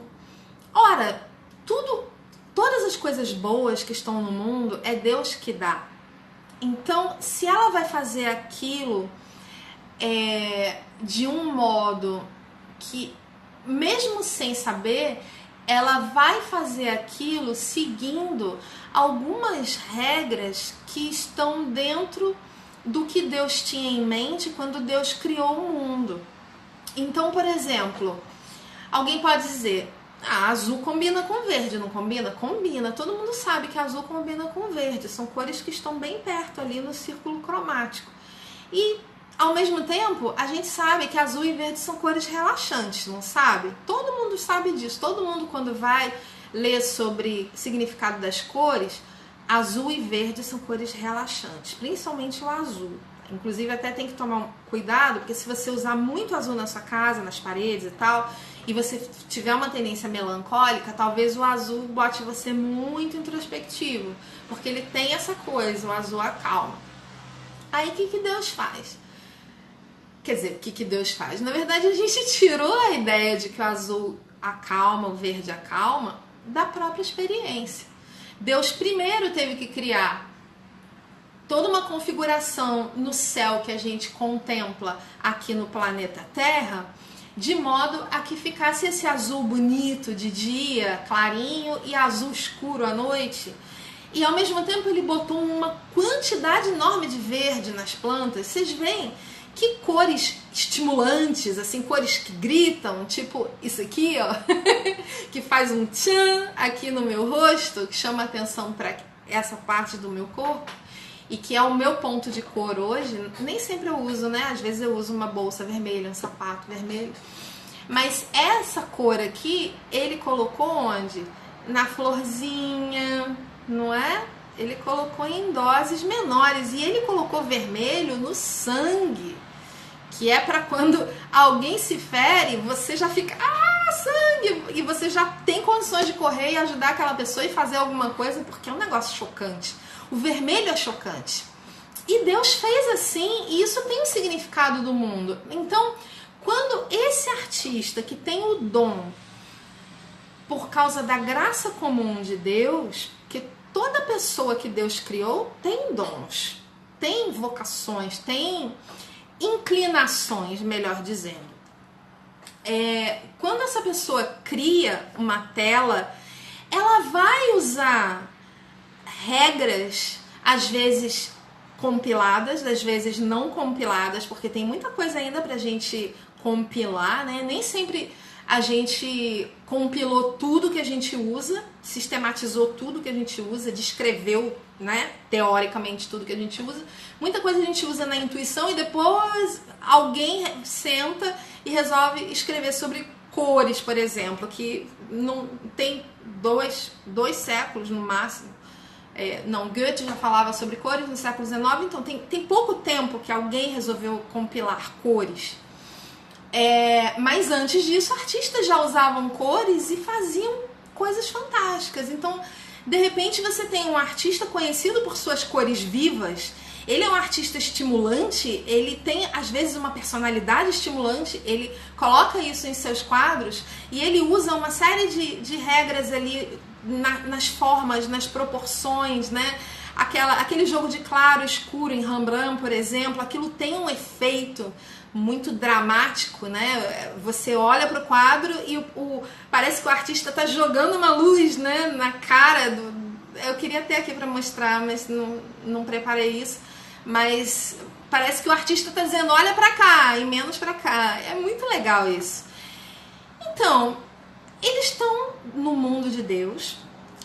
Ora, todas as coisas boas que estão no mundo é Deus que dá. Então, se ela vai fazer aquilo de um modo que, mesmo sem saber, ela vai fazer aquilo seguindo algumas regras que estão dentro do que Deus tinha em mente quando Deus criou o mundo. Então, por exemplo, alguém pode dizer, azul combina com verde, não combina? Combina, todo mundo sabe que azul combina com verde, são cores que estão bem perto ali no círculo cromático. E, ao mesmo tempo, a gente sabe que azul e verde são cores relaxantes, não sabe? Todo mundo sabe disso, todo mundo quando vai ler sobre significado das cores, azul e verde são cores relaxantes, principalmente o azul. Inclusive até tem que tomar cuidado, porque se você usar muito azul na sua casa, nas paredes e tal, e você tiver uma tendência melancólica, talvez o azul bote você muito introspectivo, porque ele tem essa coisa, o azul acalma. Aí o que Deus faz? Quer dizer, o que Deus faz? Na verdade, a gente tirou a ideia de que o azul acalma, o verde acalma, da própria experiência. Deus primeiro teve que criar toda uma configuração no céu que a gente contempla aqui no planeta Terra, de modo a que ficasse esse azul bonito de dia, clarinho, e azul escuro à noite. E ao mesmo tempo ele botou uma quantidade enorme de verde nas plantas. Vocês veem que cores estimulantes, assim, cores que gritam, tipo isso aqui, ó, que faz um tchan aqui no meu rosto, que chama atenção para essa parte do meu corpo, e que é o meu ponto de cor hoje. Nem sempre eu uso, né? Às vezes eu uso uma bolsa vermelha, um sapato vermelho. Mas essa cor aqui, ele colocou onde? Na florzinha, não é? Ele colocou em doses menores. E ele colocou vermelho no sangue, que é para quando alguém se fere, você já fica, sangue, e você já tem condições de correr e ajudar aquela pessoa e fazer alguma coisa, porque é um negócio chocante. O vermelho é chocante. E Deus fez assim, e isso tem um significado do mundo. Então, quando esse artista que tem o dom, por causa da graça comum de Deus, que toda pessoa que Deus criou tem dons, tem vocações, tem inclinações, melhor dizendo. Quando essa pessoa cria uma tela, ela vai usar regras, às vezes compiladas, às vezes não compiladas, porque tem muita coisa ainda pra gente compilar, né? Nem sempre a gente compilou tudo que a gente usa, sistematizou tudo que a gente usa, descreveu, né, teoricamente tudo que a gente usa. Muita coisa a gente usa na intuição e depois alguém senta e resolve escrever sobre cores, por exemplo, que não tem dois séculos no máximo. Goethe já falava sobre cores no século XIX, então tem pouco tempo que alguém resolveu compilar cores. Mas antes disso, artistas já usavam cores e faziam coisas fantásticas. Então, de repente, você tem um artista conhecido por suas cores vivas. Ele é um artista estimulante, ele tem, às vezes, uma personalidade estimulante, ele coloca isso em seus quadros e ele usa uma série de regras ali nas formas, nas proporções, né? Aquele jogo de claro e escuro em Rembrandt, por exemplo, aquilo tem um efeito muito dramático, né? Você olha para o quadro e parece que o artista está jogando uma luz, né, na cara do... Eu queria ter aqui para mostrar, mas não preparei isso. Mas parece que o artista está dizendo, olha para cá e menos para cá. É muito legal isso. Então, eles estão no mundo de Deus,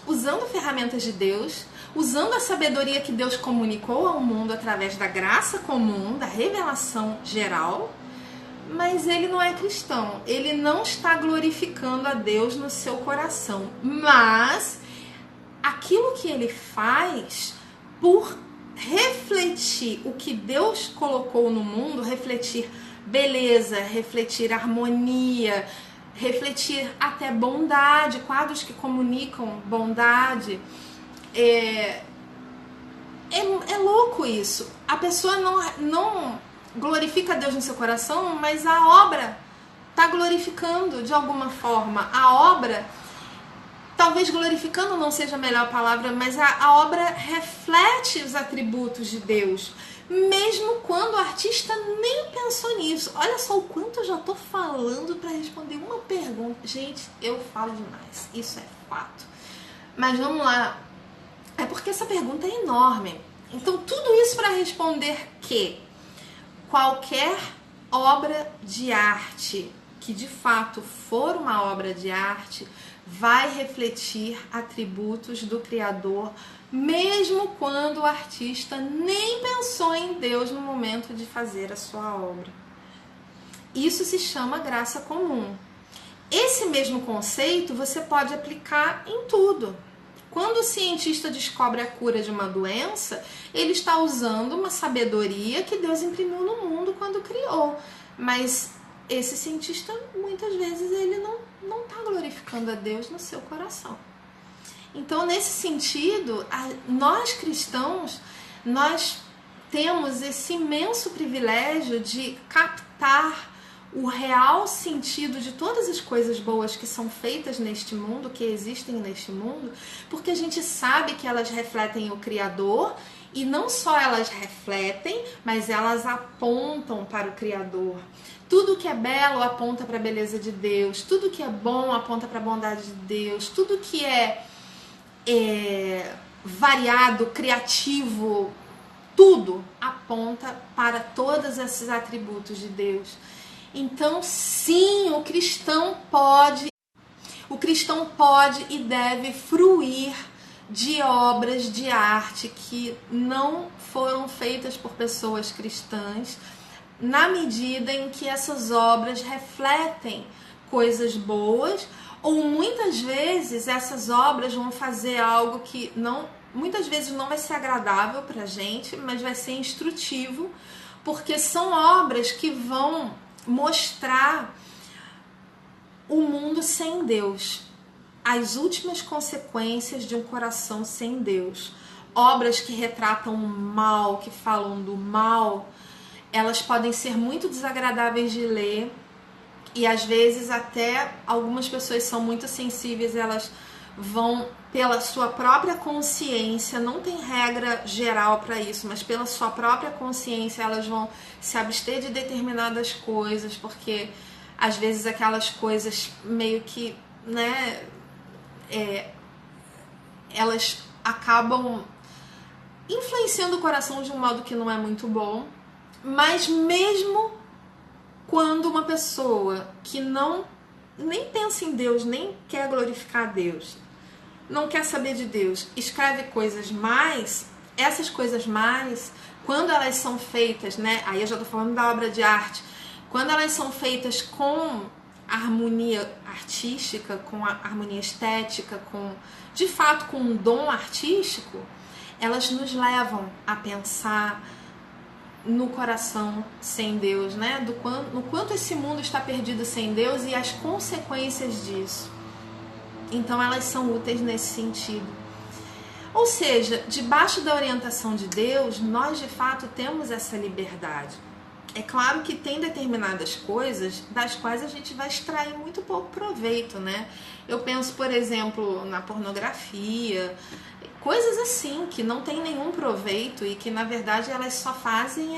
usando ferramentas de Deus, usando a sabedoria que Deus comunicou ao mundo através da graça comum, da revelação geral, mas ele não é cristão. Ele não está glorificando a Deus no seu coração. Mas aquilo que ele faz, por refletir o que Deus colocou no mundo, refletir beleza, refletir harmonia, refletir até bondade, quadros que comunicam bondade. É louco isso. A pessoa não glorifica Deus no seu coração, mas a obra está glorificando de alguma forma. A obra, talvez glorificando não seja a melhor palavra, mas a obra reflete os atributos de Deus, mesmo quando o artista nem pensou nisso. Olha só o quanto eu já estou falando para responder uma pergunta. Gente, eu falo demais, isso é fato. Mas vamos lá. É porque essa pergunta é enorme. Então, tudo isso para responder que qualquer obra de arte que de fato for uma obra de arte vai refletir atributos do Criador, mesmo quando o artista nem pensou em Deus no momento de fazer a sua obra. Isso se chama graça comum. Esse mesmo conceito você pode aplicar em tudo. Quando o cientista descobre a cura de uma doença, ele está usando uma sabedoria que Deus imprimiu no mundo quando criou. Mas esse cientista, muitas vezes, ele não está glorificando a Deus no seu coração. Então, nesse sentido, nós cristãos, nós temos esse imenso privilégio de captar o real sentido de todas as coisas boas que são feitas neste mundo, que existem neste mundo, porque a gente sabe que elas refletem o Criador, e não só elas refletem, mas elas apontam para o Criador. Tudo que é belo aponta para a beleza de Deus, tudo que é bom aponta para a bondade de Deus, tudo que é variado, criativo, tudo aponta para todos esses atributos de Deus. Então, sim, o cristão pode e deve fruir de obras de arte que não foram feitas por pessoas cristãs, na medida em que essas obras refletem coisas boas, ou muitas vezes essas obras vão fazer algo que muitas vezes não vai ser agradável para a gente, mas vai ser instrutivo, porque são obras que vão mostrar o mundo sem Deus, as últimas consequências de um coração sem Deus. Obras que retratam o mal, que falam do mal, elas podem ser muito desagradáveis de ler, e às vezes até algumas pessoas são muito sensíveis, elas vão pela sua própria consciência, não tem regra geral para isso, mas pela sua própria consciência elas vão se abster de determinadas coisas, porque às vezes aquelas coisas meio que, né, elas acabam influenciando o coração de um modo que não é muito bom. Mas mesmo quando uma pessoa que nem pensa em Deus, nem quer glorificar Deus, não quer saber de Deus, escreve coisas mais, essas coisas mais, quando elas são feitas, né? Aí eu já tô falando da obra de arte, quando elas são feitas com harmonia artística, com a harmonia estética, de fato com um dom artístico, elas nos levam a pensar no coração sem Deus, né? No quanto esse mundo está perdido sem Deus e as consequências disso. Então elas são úteis nesse sentido. Ou seja, debaixo da orientação de Deus, nós de fato temos essa liberdade. É claro que tem determinadas coisas das quais a gente vai extrair muito pouco proveito, né? Eu penso, por exemplo, na pornografia, coisas assim que não tem nenhum proveito e que na verdade elas só fazem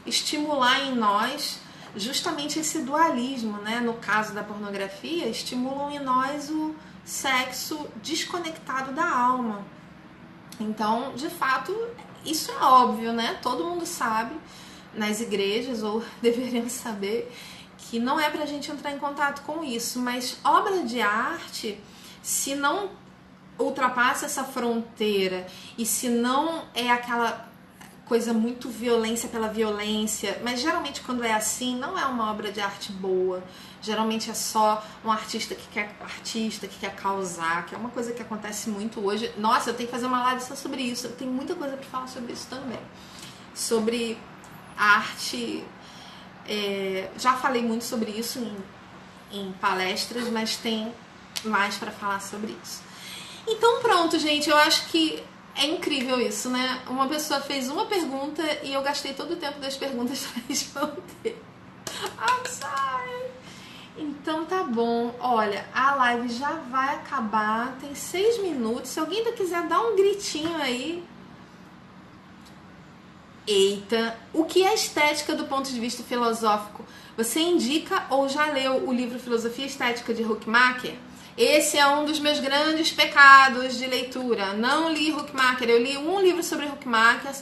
estimular em nós justamente esse dualismo, né? No caso da pornografia, estimulam em nós o sexo desconectado da alma. Então, de fato, isso é óbvio, né? Todo mundo sabe nas igrejas, ou deveriam saber, que não é pra gente entrar em contato com isso, mas obra de arte, se não ultrapassa essa fronteira e se não é aquela coisa muito violência pela violência, mas geralmente quando é assim, não é uma obra de arte boa, geralmente é só um artista que quer causar, que é uma coisa que acontece muito hoje. Nossa, eu tenho que fazer uma live só sobre isso, eu tenho muita coisa pra falar sobre isso também, sobre arte. Já falei muito sobre isso em palestras, mas tem mais para falar sobre isso. Então pronto, gente, eu acho que é incrível isso, né? Uma pessoa fez uma pergunta e eu gastei todo o tempo das perguntas para responder. I'm sorry. Então tá bom, olha, a live já vai acabar, tem 6 minutos, se alguém ainda quiser dar um gritinho aí. Eita, o que é estética do ponto de vista filosófico? Você indica ou já leu o livro Filosofia Estética de Huckmacher? Esse é um dos meus grandes pecados de leitura. Não li Huckmacher, eu li um livro sobre Huckmacher,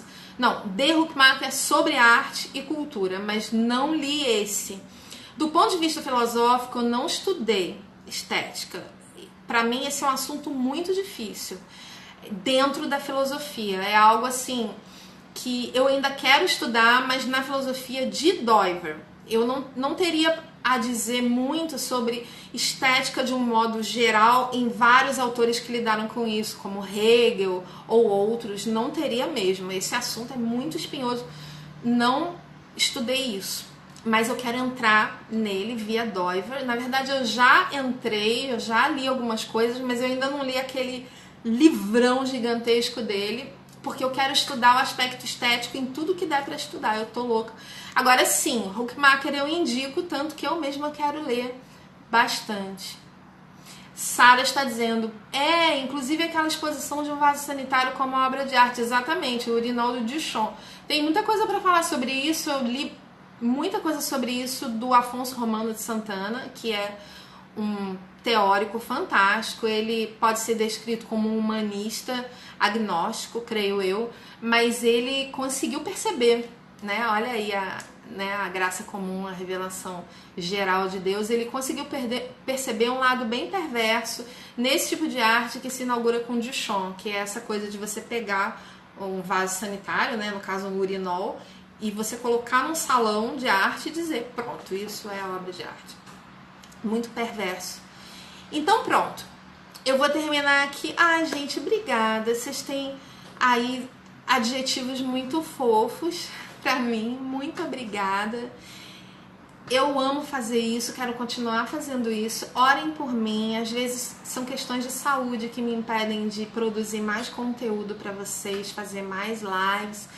de Huckmacher sobre arte e cultura, mas não li esse. Do ponto de vista filosófico, eu não estudei estética. Para mim, esse é um assunto muito difícil dentro da filosofia. É algo assim que eu ainda quero estudar, mas na filosofia de Doiver. Eu não teria a dizer muito sobre estética de um modo geral em vários autores que lidaram com isso, como Hegel ou outros, não teria mesmo. Esse assunto é muito espinhoso, não estudei isso, mas eu quero entrar nele via Doiver. Na verdade eu já entrei, eu já li algumas coisas, mas eu ainda não li aquele livrão gigantesco dele, porque eu quero estudar o aspecto estético em tudo que der pra estudar, eu tô louca. Agora sim, Huckmacher eu indico, tanto que eu mesma quero ler bastante. Sara está dizendo, inclusive aquela exposição de um vaso sanitário como obra de arte, exatamente, o urinol do Duchamp. Tem muita coisa para falar sobre isso, eu li muita coisa sobre isso do Afonso Romano de Santana, que é um teórico fantástico. Ele pode ser descrito como um humanista agnóstico, creio eu, mas ele conseguiu perceber, né? Olha aí a graça comum, a revelação geral de Deus. Ele conseguiu perceber um lado bem perverso nesse tipo de arte que se inaugura com Duchamp, que é essa coisa de você pegar um vaso sanitário, né, no caso um urinol, e você colocar num salão de arte e dizer, pronto, isso é obra de arte. Muito perverso. Então pronto, eu vou terminar aqui. Ai, gente, obrigada. Vocês têm aí adjetivos muito fofos pra mim. Muito obrigada. Eu amo fazer isso, quero continuar fazendo isso. Orem por mim. Às vezes são questões de saúde que me impedem de produzir mais conteúdo para vocês, fazer mais lives.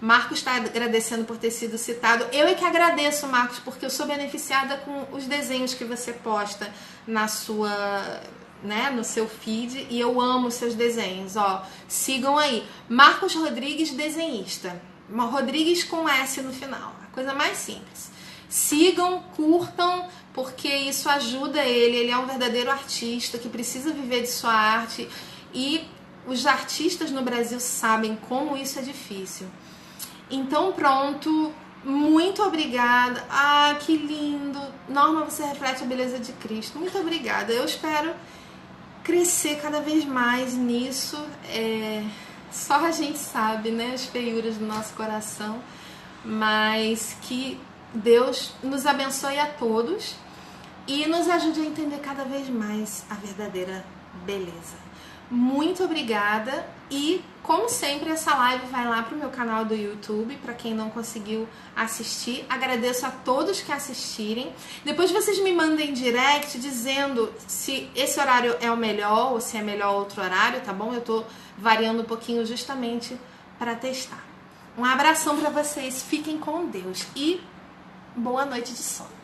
Marcos está agradecendo por ter sido citado. Eu é que agradeço, Marcos, porque eu sou beneficiada com os desenhos que você posta na sua, né, no seu feed, e eu amo seus desenhos. Ó, sigam aí. Marcos Rodrigues, desenhista. Rodrigues com S no final. A coisa mais simples. Sigam, curtam, porque isso ajuda ele. Ele é um verdadeiro artista que precisa viver de sua arte, e os artistas no Brasil sabem como isso é difícil. Então pronto, muito obrigada. Ah, que lindo. Norma, você reflete a beleza de Cristo. Muito obrigada. Eu espero crescer cada vez mais nisso. Só a gente sabe, né, as feiuras do nosso coração, mas que Deus nos abençoe a todos e nos ajude a entender cada vez mais a verdadeira beleza. Muito obrigada, e como sempre essa live vai lá pro meu canal do YouTube, para quem não conseguiu assistir. Agradeço a todos que assistirem. Depois vocês me mandem direct dizendo se esse horário é o melhor ou se é melhor outro horário, tá bom? Eu tô variando um pouquinho justamente para testar. Um abração para vocês, fiquem com Deus e boa noite de sono.